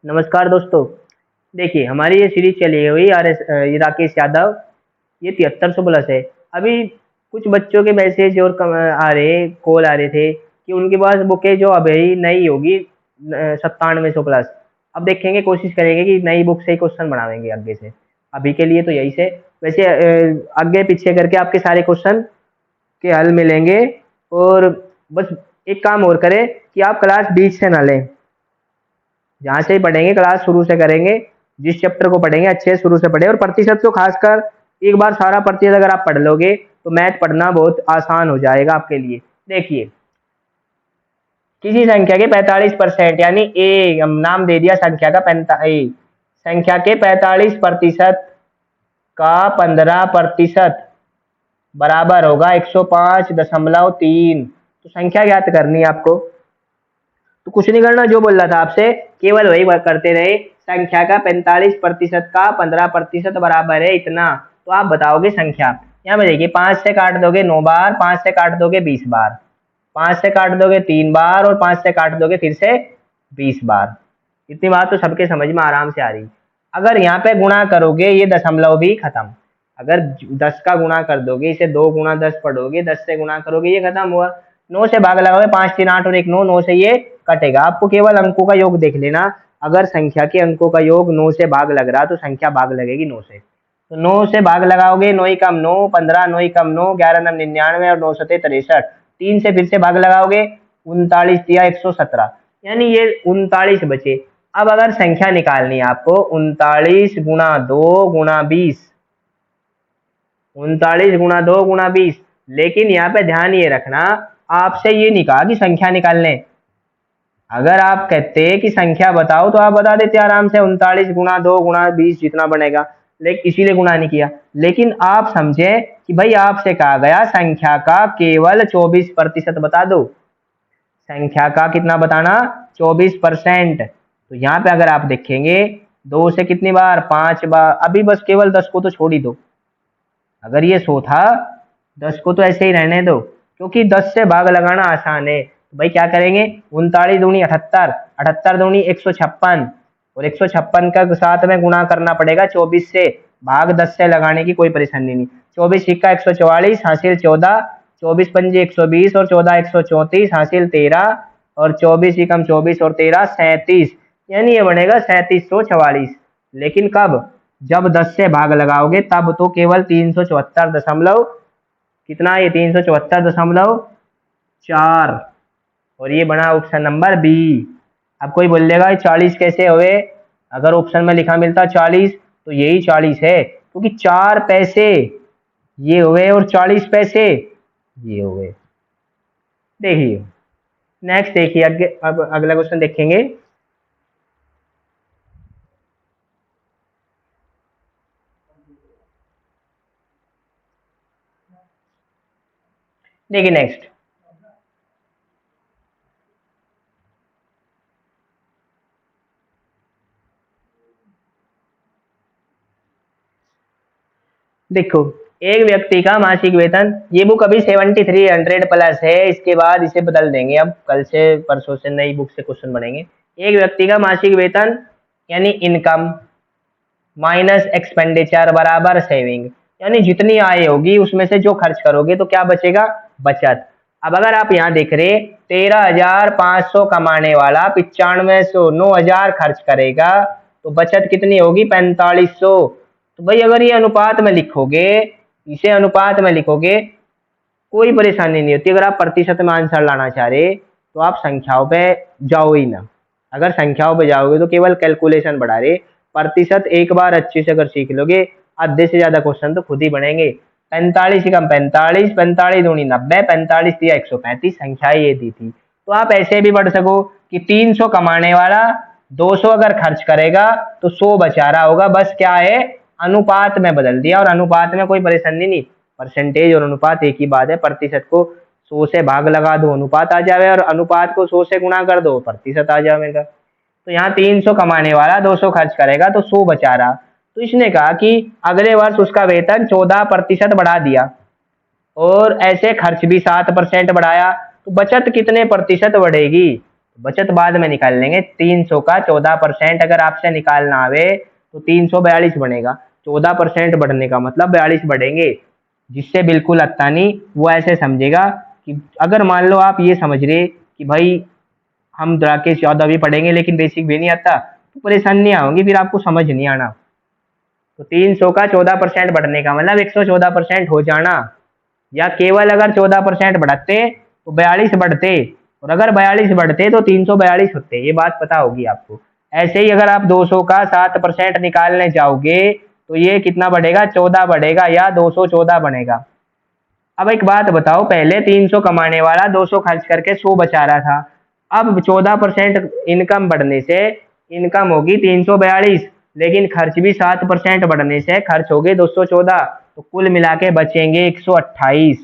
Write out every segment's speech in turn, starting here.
नमस्कार दोस्तों। देखिए हमारी ये सीरीज चली हुई ये राकेश यादव, ये 7300 प्लस है। अभी कुछ बच्चों के मैसेज और आ रहे कॉल आ रहे थे कि उनके पास बुकें जो अभी नई होगी 9700 प्लस। अब देखेंगे, कोशिश करेंगे कि नई बुक से ही क्वेश्चन बनाएंगे आगे से। अभी के लिए तो यही से। वैसे आगे पीछे करके आपके सारे क्वेश्चन के हल मिलेंगे। और बस एक काम और करें कि आप क्लास बीच से ना लें, जहाँ से ही पढ़ेंगे क्लास शुरू से करेंगे। जिस चैप्टर को पढ़ेंगे अच्छे से शुरू से पढ़े, और प्रतिशत तो खासकर एक बार सारा प्रतिशत अगर आप पढ़ लोगे तो मैथ पढ़ना बहुत आसान हो जाएगा आपके लिए। देखिए, किसी संख्या के 45% यानी ए, हम नाम दे दिया संख्या का संख्या के 45% का 15% बराबर होगा 105.3। तो संख्या ज्ञात करनी है आपको। तो कुछ नहीं करना, जो बोल रहा था आपसे केवल वही करते रहे। संख्या का 45% का 15% बराबर है इतना। तो आप बताओगे संख्या। यहाँ पे देखिए, 5 से काट दोगे 9 बार, 5 से काट दोगे 20 बार, 5 से काट दोगे 3 बार, और 5 से काट दोगे फिर से 20 बार। इतनी बात तो सबके समझ में आराम से आ रही। अगर यहाँ पे गुणा करोगे, ये दशमलव भी खत्म। अगर 10 का गुणा कर दोगे, इसे 2 गुणा 10 पढ़ोगे, 10 से गुणा करोगे, ये खत्म हुआ। 9 से भाग लगाओगे, 5 3 8 और 1 9, 9 से ये कटेगा। आपको केवल अंकों का योग देख लेना। अगर संख्या के अंकों का योग 9 से भाग लग रहा तो संख्या भाग लगेगी 9 से। तो 9 से भाग लगाओगे, 9 ही कम 9, 15, 9 ही कम 9, 11 9 99 और 9 सते 63। 3 से फिर से भाग लगाओगे, 39 दिया 117, यानी ये 39 बचे। अब अगर संख्या निकालनी है आपको, 39 गुणा 2 गुणा 20, 39 गुणा 2 गुणा 20। लेकिन यहाँ पे ध्यान ये रखना, आपसे ये नहीं कहा कि संख्या निकालने। अगर आप कहते कि संख्या बताओ तो आप बता देते आराम से 39 गुणा 2 गुणा 20 जितना बनेगा, लेकिन इसीलिए गुणा नहीं किया। लेकिन आप समझे कि भाई आपसे कहा गया संख्या का केवल 24% बता दो। संख्या का कितना बताना? 24%। तो यहाँ पे अगर आप देखेंगे, 2 से कितनी बार? 5 बार। अभी बस केवल 10 को तो छोड़ ही दो। अगर ये 100 था, 10 को तो ऐसे ही रहने दो, क्योंकि 10 से भाग लगाना आसान है। तो भाई क्या करेंगे? 39 दूनी 78, 78 दूनी 156, और 156 का साथ में गुणा करना पड़ेगा 24 से। भाग 10 से लगाने की कोई परेशानी नहीं। 24 सिक्का 144 हासिल 14, 24 पंजे 120 और 14 134 हासिल 13, और 24 ही कम 24 और 13 37, यानी ये बनेगा 3744। लेकिन कब? जब 10 से भाग लगाओगे तब। तो केवल 374 दशमलव कितना? ये 374.4, और ये बना ऑप्शन नंबर बी। अब कोई बोल देगा 40 कैसे हुए? अगर ऑप्शन में लिखा मिलता 40 तो यही 40 है, क्योंकि 4 पैसे ये हुए और 40 पैसे ये हुए। देखिए नेक्स्ट, देखिए अब अगला क्वेश्चन देखेंगे। देखिए नेक्स्ट, देखो, एक व्यक्ति का मासिक वेतन, ये बुक अभी 7300 प्लस है, इसके बाद इसे बदल देंगे। अब कल से परसों से नई बुक से क्वेश्चन बनेंगे। एक व्यक्ति का मासिक वेतन यानी इनकम माइनस एक्सपेंडिचर बराबर सेविंग, यानी जितनी आय होगी उसमें से जो खर्च करोगे तो क्या बचेगा? बचत। अब अगर आप यहाँ देख रहे, 13,500 कमाने वाला 9500 9000 खर्च करेगा, तो बचत कितनी होगी? 4500। तो भाई अगर ये अनुपात में लिखोगे, इसे अनुपात में लिखोगे, कोई परेशानी नहीं होती। अगर आप प्रतिशत में आंसर लाना चाह रहे तो आप संख्याओं पे जाओ ही ना। अगर संख्याओं पे जाओगे तो केवल कैलकुलेशन बढ़ा रहे। प्रतिशत एक बार अच्छे से अगर सीख लोगे, आधे से ज्यादा क्वेश्चन तो खुद ही बनेंगे। 45 ही कम 45, 45 दूनी 90, 45 दिया 135, संख्या ये दी थी। तो आप ऐसे भी पढ़ सको कि 300 कमाने वाला 200 अगर खर्च करेगा तो 100 बचा रहा होगा। बस क्या है? अनुपात में बदल दिया, और अनुपात में कोई परेशानी नहीं। परसेंटेज और अनुपात एक ही बात है। प्रतिशत को 100 से भाग लगा दो, अनुपात आ जाए, और अनुपात को 100 से गुणा कर दो, प्रतिशत आ जाएगा। तो यहाँ 300 कमाने वाला 200 खर्च करेगा तो 100 बचा रहा। तो इसने कहा कि अगले वर्ष उसका वेतन 14% बढ़ा दिया, और ऐसे खर्च भी 7% बढ़ाया, तो बचत कितने प्रतिशत बढ़ेगी? बचत बाद में निकाल लेंगे। 300 का 14% अगर आपसे निकालना आवे तो 342 बनेगा। 14% बढ़ने का मतलब 42 बढ़ेंगे। जिससे बिल्कुल आता नहीं वो ऐसे समझेगा कि अगर मान लो आप ये समझ रहे कि भाई हम राकेश यादव भी पढ़ेंगे लेकिन बेसिक भी नहीं आता, तो परेशानियां होंगी, फिर आपको समझ नहीं आना। तो 300 का 14% बढ़ने का मतलब 114% हो जाना, या केवल अगर 14% बढ़ते तो 42 बढ़ते, और अगर 42 बढ़ते तो 342 होते। ये बात पता होगी आपको। ऐसे ही अगर आप 200 का 7% निकालने जाओगे तो ये कितना बढ़ेगा, 14 बढ़ेगा या 214 बनेगा। अब एक बात बताओ, पहले 300 कमाने वाला 200 खर्च करके 100 बचा रहा था। अब 14% इनकम बढ़ने से इनकम होगी 342, लेकिन खर्च भी 7% बढ़ने से खर्च हो गए 214। तो कुल मिला के बचेंगे 128।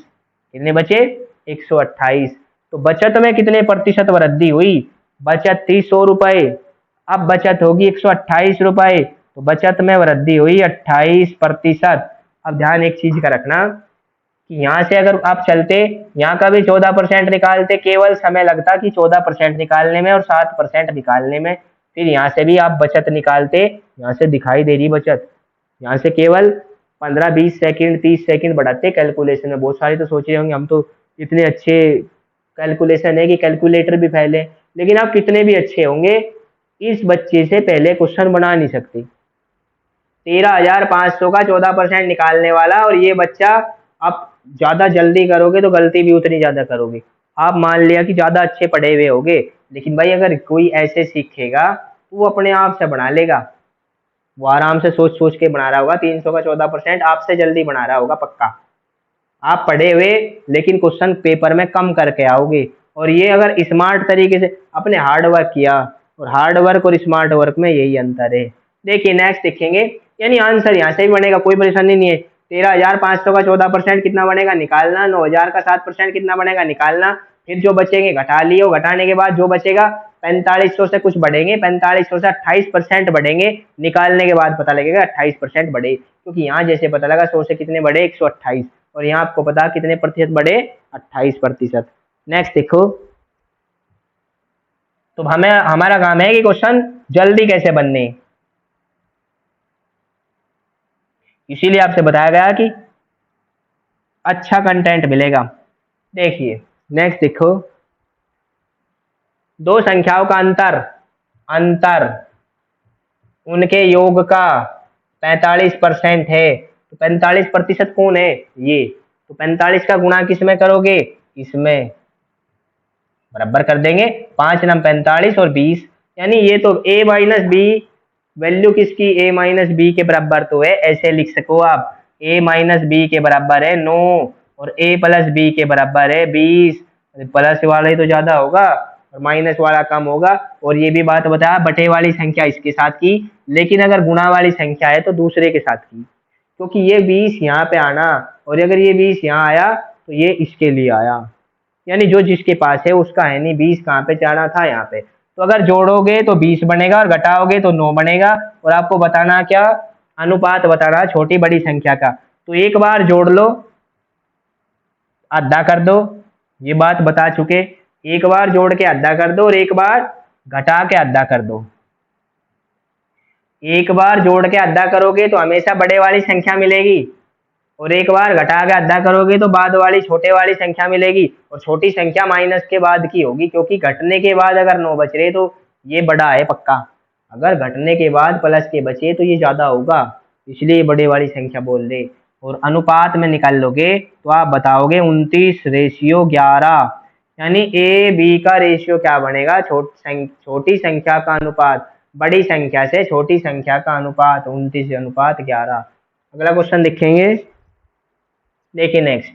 कितने बचे, 128। तो बचत में कितने प्रतिशत वृद्धि हुई, बचत थी 100 रुपए, अब बचत होगी 128 रुपए। तो बचत में वृद्धि हुई 28%। अब ध्यान एक चीज का रखना कि यहाँ से अगर आप चलते, यहाँ का भी 14% निकालते, केवल समय लगता कि 14% निकालने में और 7% निकालने में। फिर यहाँ से भी आप बचत निकालते, यहाँ से दिखाई दे रही बचत, यहाँ से केवल 15-20 सेकंड 30 सेकंड बढ़ाते कैलकुलेशन में। बहुत सारे तो सोच रहे होंगे हम तो इतने अच्छे कैलकुलेशन है कि कैलकुलेटर भी फैले, लेकिन आप कितने भी अच्छे होंगे इस बच्चे से पहले क्वेश्चन बना नहीं सकते। 13,500 का 14% निकालने वाला, और ये बच्चा आप ज्यादा जल्दी करोगे तो गलती भी उतनी ज्यादा करोगे। आप मान लिया कि ज्यादा अच्छे पढ़े हुए होगे, लेकिन भाई अगर कोई ऐसे सीखेगा तो वो अपने आप से बना लेगा। वो आराम से सोच सोच के बना रहा होगा, 300 का 14% आपसे जल्दी बना रहा होगा पक्का। आप पढ़े हुए लेकिन क्वेश्चन पेपर में कम करके आओगे। और ये अगर स्मार्ट तरीके से आपने हार्ड वर्क किया, और हार्ड वर्क और स्मार्ट वर्क में यही अंतर है। देखिए नेक्स्ट देखेंगे, यानी आंसर यहाँ से भी बनेगा, कोई परेशानी नहीं है। 13,500 का 14% कितना बनेगा निकालना, 9,000 का 7% कितना बनेगा निकालना। फिर जो बचेंगे घटा लियो, घटाने के बाद जो बचेगा 4500 से कुछ बढ़ेंगे, 4500 से 28% बढ़ेंगे। निकालने के बाद पता लगेगा 28% बढ़े, क्योंकि यहाँ जैसे पता लगा 100 से कितने बढ़े 128, और यहाँ आपको पता कितने प्रतिशत बढ़े 28%। नेक्स्ट देखो, तो हमें हमारा काम है कि क्वेश्चन जल्दी कैसे बनने, इसीलिए आपसे बताया गया कि अच्छा कंटेंट मिलेगा। देखिए नेक्स्ट देखो, दो संख्याओं का अंतर अंतर उनके योग का 45% है। तो 45% कौन है, ये। तो 45 का गुणा किस में करोगे, इसमें बराबर कर देंगे। 5 नम 45 और 20, यानी ये तो a माइनस बी, वैल्यू किसकी, a माइनस बी के बराबर तो है, ऐसे लिख सको आप। a माइनस बी के बराबर है 9, और a प्लस बी के बराबर है 20। प्लस वाला ही तो ज्यादा होगा और माइनस वाला कम होगा। और ये भी बात बताया बटे वाली संख्या इसके साथ की, लेकिन अगर गुणा वाली संख्या है तो दूसरे के साथ की, क्योंकि ये 20 यहाँ पे आना, और अगर ये 20 यहाँ आया तो ये इसके लिए आया, यानी जो जिसके पास है उसका है नहीं। 20 कहाँ पे जाना था, यहाँ पे। तो अगर जोड़ोगे तो 20 बनेगा और घटाओगे तो 9 बनेगा। और आपको बताना क्या, अनुपात बताना छोटी बड़ी संख्या का। तो एक बार जोड़ लो, आधा कर दो, ये बात बता चुके। एक बार जोड़ के आधा कर दो और एक बार घटा के आधा कर दो। एक बार जोड़ के आधा करोगे तो हमेशा बड़े वाली संख्या मिलेगी, और एक बार घटा के आधा करोगे तो बाद वाली छोटे वाली संख्या मिलेगी। और छोटी संख्या माइनस के बाद की होगी, क्योंकि घटने के बाद अगर 9 बच रहे तो ये बड़ा है पक्का, अगर घटने के बाद प्लस के बचे तो ये ज्यादा होगा, इसलिए बड़े वाली संख्या बोल दे। और अनुपात में निकाल लोगे तो आप बताओगे 29:11, यानी ए बी का रेशियो क्या बनेगा, छोटी संख्या का अनुपात बड़ी संख्या से, छोटी संख्या का अनुपात 29:11। अगला क्वेश्चन देखेंगे, देखिए नेक्स्ट,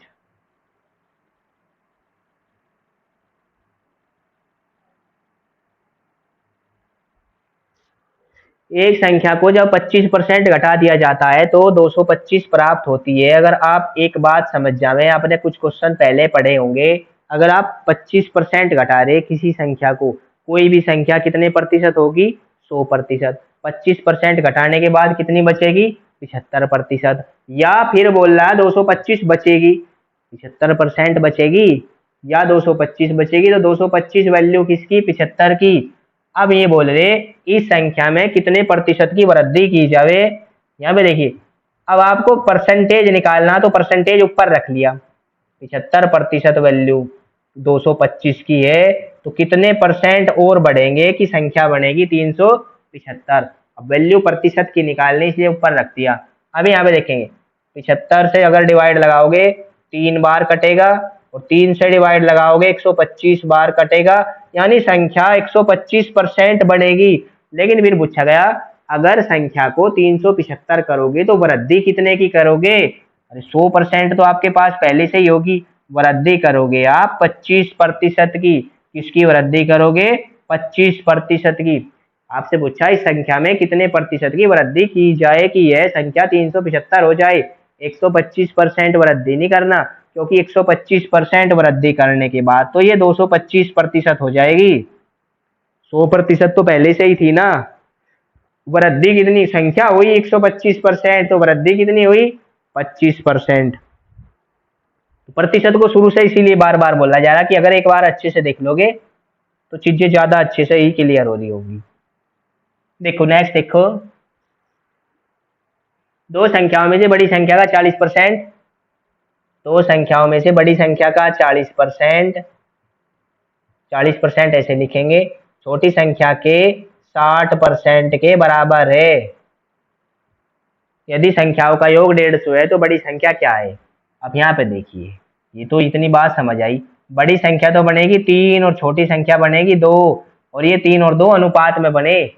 एक संख्या को जब 25% घटा दिया जाता है तो 225 प्राप्त होती है। अगर आप एक बात समझ जाए, आपने कुछ क्वेश्चन पहले पढ़े होंगे, अगर आप 25% घटा रहे किसी संख्या को, कोई भी संख्या कितने प्रतिशत होगी, 100%। 25% घटाने के बाद कितनी बचेगी, 75%। या फिर बोल रहा है 225 बचेगी, 75% बचेगी। या 225 बचेगी, तो 225 वैल्यू किसकी, 75 की। अब ये बोल रहे इस संख्या में कितने प्रतिशत की वृद्धि की जाए। यहाँ पे देखिए, अब आपको परसेंटेज निकालना, तो परसेंटेज ऊपर रख लिया, 75% वैल्यू 225 की है, तो कितने परसेंट और बढ़ेंगे कि संख्या बनेगी 375। अब वैल्यू प्रतिशत की निकालनी, इसलिए ऊपर रख दिया। अब यहाँ पे देखेंगे 75 से अगर डिवाइड लगाओगे 3 बार कटेगा, और 3 से डिवाइड लगाओगे 125 बार कटेगा, यानी संख्या 125% बढ़ेगी। लेकिन फिर पूछा गया अगर संख्या को 375 करोगे तो वृद्धि कितने की करोगे। अरे 100% तो आपके पास पहले से ही होगी, वृद्धि करोगे आप 25% की। किसकी वृद्धि करोगे, 25% की। आपसे पूछा इस संख्या में कितने प्रतिशत की वृद्धि की जाए कि यह संख्या 375 हो जाए। 125% वृद्धि नहीं करना, क्योंकि 125% वृद्धि करने के बाद तो ये 225% हो जाएगी। 100% तो पहले से ही थी ना। वृद्धि कितनी, संख्या हुई 125%, तो वृद्धि कितनी हुई 25%। प्रतिशत को शुरू से इसीलिए बार बार बोला जा रहा है कि अगर एक बार अच्छे से देख लोगे तो चीजें ज्यादा अच्छे से ही क्लियर हो रही होगी। देखो नेक्स्ट देखो, दो संख्याओं में से बड़ी संख्या का 40%, दो संख्याओं में से बड़ी संख्या का 40%, 40% ऐसे लिखेंगे, छोटी संख्या के 60% के बराबर है। यदि संख्याओं का योग 150 है तो बड़ी संख्या क्या है। अब यहाँ पे देखिए, ये तो इतनी बात समझ आई। बड़ी संख्या तो बनेगी 3 और छोटी संख्या बनेगी 2, और ये 3 और 2 अनुपात में बने।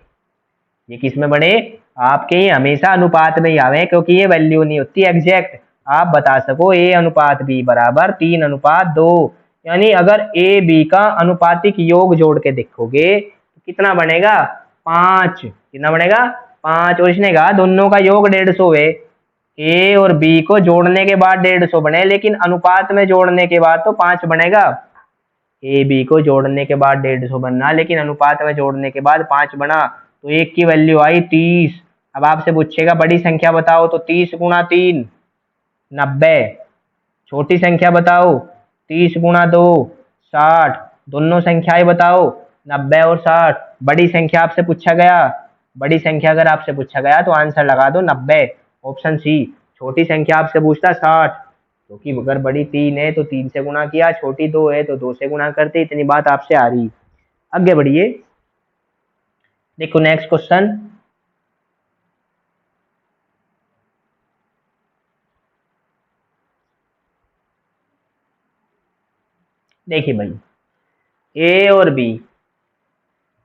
ये किस में बने, आपके ये हमेशा अनुपात में ही आवे, क्योंकि ये वैल्यू नहीं होती एग्जैक्ट। आप बता सको a अनुपात b बराबर 3:2, यानी अगर a b का अनुपातिक योग जोड़ के देखोगे तो कितना बनेगा, 5। कितना बनेगा, 5। और इसने कहा दोनों का योग 150 है, a और b को जोड़ने के बाद 150 बने, लेकिन अनुपात में जोड़ने के बाद तो 5 बनेगा। ए बी को जोड़ने के बाद 150 बनना, लेकिन अनुपात में जोड़ने के बाद 5 बना, तो एक की वैल्यू आई 30। अब आपसे पूछेगा बड़ी संख्या बताओ, तो 30 गुणा 3 90। छोटी संख्या बताओ, 30 गुणा 2 60। दोनों संख्याएं बताओ, 90 और 60। बड़ी संख्या आपसे पूछा गया, बड़ी संख्या अगर आपसे पूछा गया तो आंसर लगा दो 90, ऑप्शन सी। छोटी संख्या आपसे पूछता 60, क्योंकि अगर बड़ी 3 है तो 3 से गुणा किया, छोटी 2 है तो 2 से गुणा करते। इतनी बात आपसे आ रही। आगे बढ़िए, देखो नेक्स्ट क्वेश्चन। देखिए भाई, ए और बी,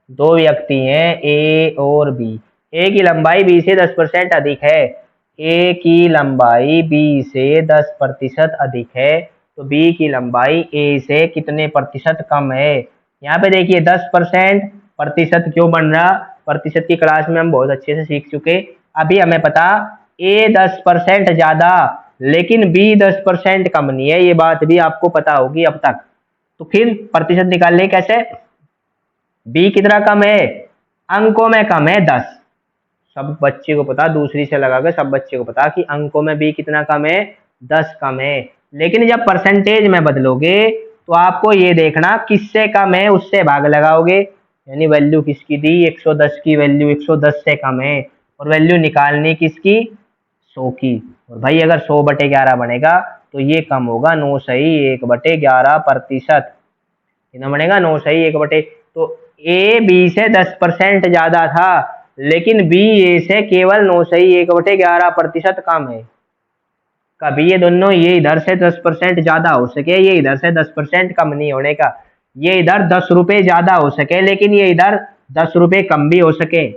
दो व्यक्ति हैं ए और बी। ए की लंबाई बी से 10% अधिक है। ए की लंबाई बी से 10% अधिक है, तो बी की लंबाई ए से कितने प्रतिशत कम है। यहाँ पे देखिए 10% प्रतिशत क्यों बन रहा, प्रतिशत की क्लास में हम बहुत अच्छे से सीख चुके। अभी हमें पता ए 10% ज्यादा, लेकिन बी 10% कम नहीं है, ये बात भी आपको पता होगी अब तक। तो फिर प्रतिशत निकालने कैसे, बी कितना कम है, अंकों में कम है 10। सब बच्चे को पता, दूसरी से लगा के सब बच्चे को पता कि अंकों में बी कितना कम है, 10 कम है। लेकिन जब परसेंटेज में बदलोगे तो आपको ये देखना किससे कम है उससे भाग लगाओगे, यानी वैल्यू किसकी दी 110 की, वैल्यू 110 से कम है, और वैल्यू निकालनी किसकी, 100 की। और भाई अगर 100/11 बनेगा तो ये कम होगा 9/1/11%। कितना बनेगा, 9/1 तो ए बी से 10% ज्यादा था, लेकिन बी ए से केवल 9/1/11% कम है। कभी ये दोनों, ये इधर से 10% ज्यादा हो सके, ये इधर से 10% कम नहीं होने का। ये इधर 10 रुपए ज्यादा हो सके, लेकिन ये इधर 10 रुपए कम भी हो सके।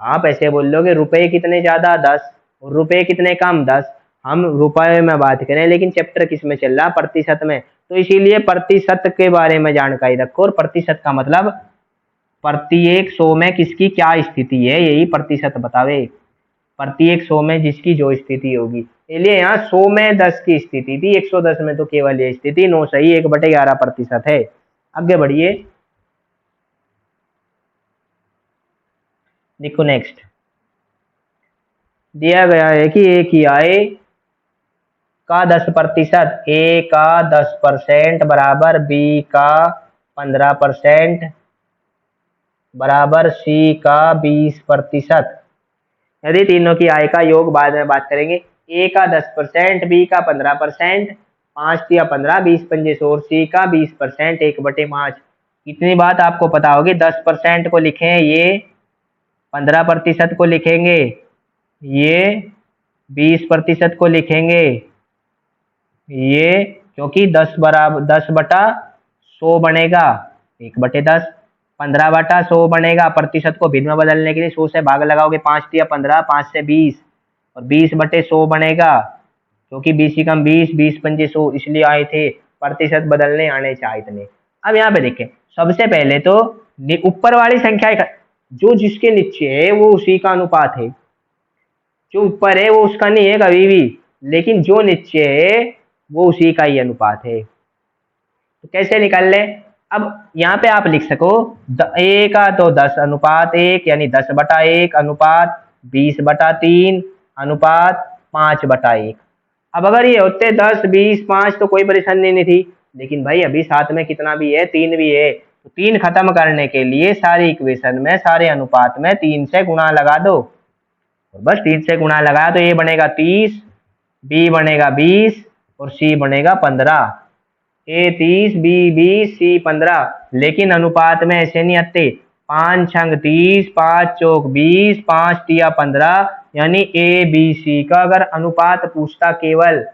आप ऐसे बोल लोगे रुपए कितने ज्यादा 10 और रुपए कितने कम 10। हम रुपए में बात करें, लेकिन चैप्टर किस में चल रहा, प्रतिशत में। तो इसीलिए प्रतिशत के बारे में जानकारी रखो, और प्रतिशत का मतलब प्रत्येक 100 में किसकी क्या स्थिति है, यही प्रतिशत बतावे। प्रत्येक 100 में जिसकी जो स्थिति होगी, इसलिए यहाँ 100 में 10 की स्थिति थी, 110 में तो केवल ये स्थिति 9/1/11% है। आगे बढ़िए, देखो नेक्स्ट, दिया गया है कि एक ही आय का 10%, ए का 10% बराबर बी का 15% बराबर सी का 20%। यदि तीनों की आय का योग बाद में बात करेंगे, ए का 10%, बी का 15%, 5×15 20×5 और सी का 20%, 1/5। इतनी बात आपको पता होगी। 10% को लिखें ये, 15% को लिखेंगे ये, 20% को लिखेंगे ये, क्योंकि 10/100 बनेगा 1/10, 15/100 बनेगा। प्रतिशत को भिन्न में बदलने के लिए 100 से भाग लगाओगे, 5×15 5 से 20 और 20/100 बनेगा, क्योंकि 20 × 20 20×5 इसलिए आए थे, प्रतिशत बदलने आने चाहिए इतने। अब यहाँ पे देखें, सबसे पहले तो ऊपर वाली संख्या जो जिसके नीचे है वो उसी का अनुपात है, जो ऊपर है वो उसका नहीं है कभी भी, लेकिन जो नीचे है वो उसी का ही अनुपात है। तो कैसे निकाल ले? अब यहाँ पे आप लिख सको ए का तो 10:1 यानी 10/1 अनुपात 20/3 अनुपात 5/1। अब अगर ये होते 10 20 5 तो कोई परेशानी नहीं थी, लेकिन भाई अभी साथ में कितना भी है, 3 भी है, तो 3 खत्म करने के लिए सारी इक्वेशन में, सारे अनुपात में 3 से गुणा लगा दो, और बस 3 से गुणा लगाया तो ए बनेगा 30, बी बनेगा 20 और सी बनेगा 15। ए 30, बी 20, सी 15। लेकिन अनुपात में ऐसे नहीं आते, 5×6 30, 5×4 20, 5×3 15, यानी ए बी सी का अगर अनुपात पूछता, केवल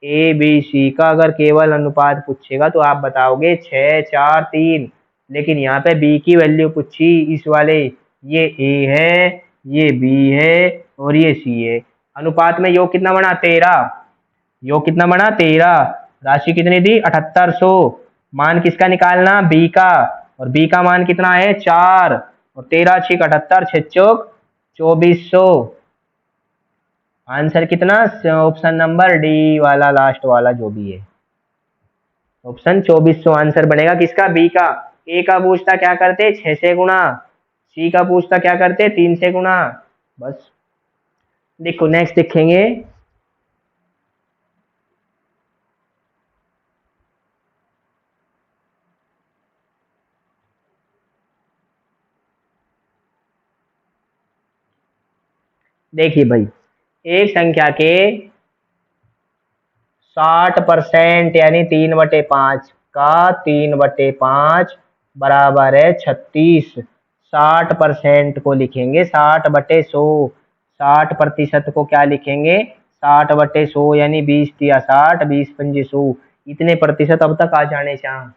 ए बी सी का अगर केवल अनुपात पूछेगा तो आप बताओगे 6 4 3। लेकिन यहाँ पे बी की वैल्यू पूछी इस वाले, ये ए है, ये बी है और ये सी है। अनुपात में योग कितना बना? 13। योग कितना बना? 13। राशि कितनी थी? 7800। मान किसका निकालना? बी का, और बी का मान कितना है? 4, और 13 6 78, 6 चौक 2400। आंसर कितना? ऑप्शन नंबर डी वाला, लास्ट वाला जो भी है, ऑप्शन 2400 आंसर बनेगा। किसका? बी का। ए का पूछता क्या करते? 6 से गुणा। सी का पूछता क्या करते? 3 से गुणा। बस देखो नेक्स्ट देखेंगे। देखिए भाई, एक संख्या के 60% यानी 3/5 का 3/5 बराबर है 36। 60% को लिखेंगे 60/100। 60% को क्या लिखेंगे? 60/100 यानी 20×3 60, 20×5 इतने प्रतिशत अब तक आ जाने चाहिए।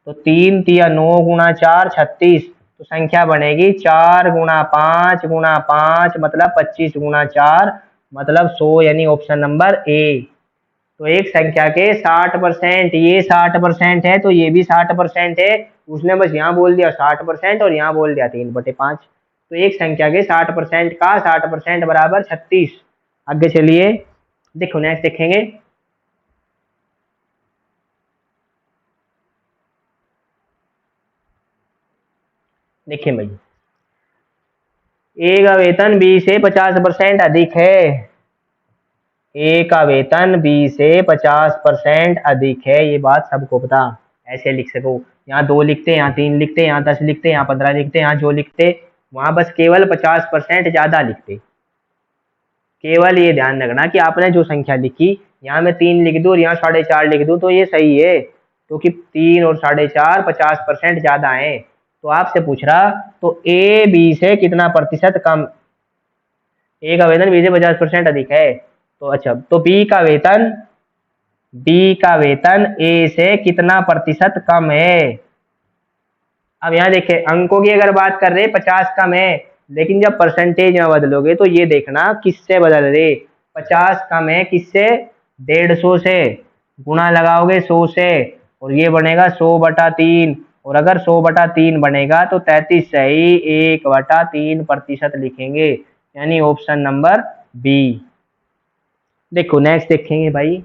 तो 3×9 × 4 36, तो संख्या बनेगी 4×5 × 5 मतलब 25×4 मतलब 100, यानी ऑप्शन नंबर ए। तो एक संख्या के 60%, ये 60% है तो ये भी 60% है, उसने बस यहाँ बोल दिया 60% और यहाँ बोल दिया 3/5। तो एक संख्या के 60% का 60% बराबर 36। आगे चलिए, देखो नेक्स्ट देखेंगे। देखिए भाई, ए का वेतन बी से 50% अधिक है। ए का वेतन बी से 50% अधिक है, ये बात सबको पता। ऐसे लिख सको, यहाँ 2 लिखते, यहाँ 3 लिखते, यहाँ 10 लिखते, यहाँ 15 लिखते, यहाँ जो लिखते, वहां बस केवल 50% ज्यादा लिखते। केवल ये ध्यान रखना कि आपने जो संख्या लिखी, यहाँ मैं 3 लिख दूं और यहाँ 4.5 लिख दूं तो ये सही है, क्योंकि 3 और 4.5 50% ज्यादा है। तो आपसे पूछ रहा, तो ए बी से कितना प्रतिशत कम? ए का वेतन बी से 50% अधिक है, तो अच्छा, तो बी का वेतन ए से कितना प्रतिशत कम है? अब यहाँ देखें, अंकों की अगर बात कर रहे 50 कम है, लेकिन जब परसेंटेज में बदलोगे तो ये देखना किससे बदल रहे। 50 कम है किससे? 150 से। गुणा लगाओगे 100 से, और ये बनेगा 100/3, और अगर 100/3 बनेगा तो 33 सही 1/3% लिखेंगे, यानी ऑप्शन नंबर बी। देखो नेक्स्ट देखेंगे भाई।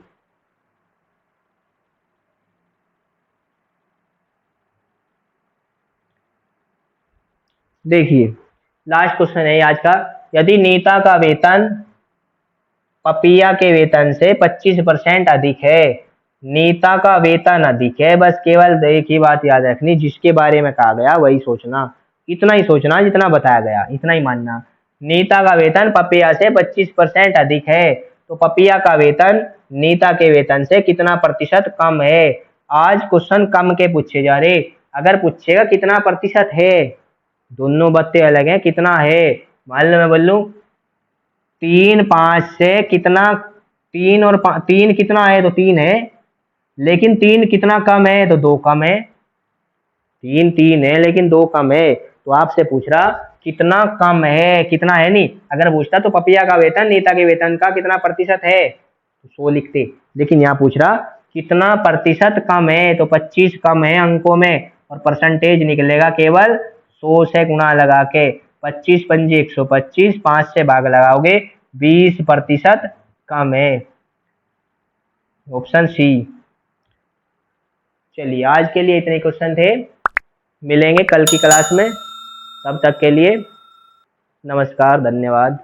देखिए, लास्ट क्वेश्चन है आज का। यदि नीता का वेतन पपिया के वेतन से 25% अधिक है, नीता का वेतन अधिक है। बस केवल एक ही बात याद रखनी, जिसके बारे में कहा गया वही सोचना, इतना ही सोचना जितना बताया गया, इतना ही मानना। नीता का वेतन पपिया से 25% अधिक है, तो पपिया का वेतन नीता के वेतन से कितना प्रतिशत कम है। आज क्वेश्चन कम के पूछे जा रहे, अगर पूछेगा कितना प्रतिशत है, दोनों बातें अलग हैं। कितना है, मान लो मैं बोल लूं 3 5 से कितना, 3 कितना है तो 3 है, लेकिन 3 कितना कम है तो 2 कम है। 3 है लेकिन 2 कम है, तो आपसे पूछ रहा कितना कम है, कितना है नहीं। अगर पूछता तो पपिया का वेतन नीता के वेतन का कितना प्रतिशत है तो 100 लिखते, लेकिन यहाँ पूछ रहा कितना प्रतिशत कम है, तो 25 कम है अंकों में, और परसेंटेज निकलेगा केवल 100 से गुणा लगा के। 25 पंजे 125, 5 से भाग लगाओगे 20% कम है, ऑप्शन सी। चलिए आज के लिए इतने क्वेश्चन थे, मिलेंगे कल की क्लास में, तब तक के लिए नमस्कार, धन्यवाद।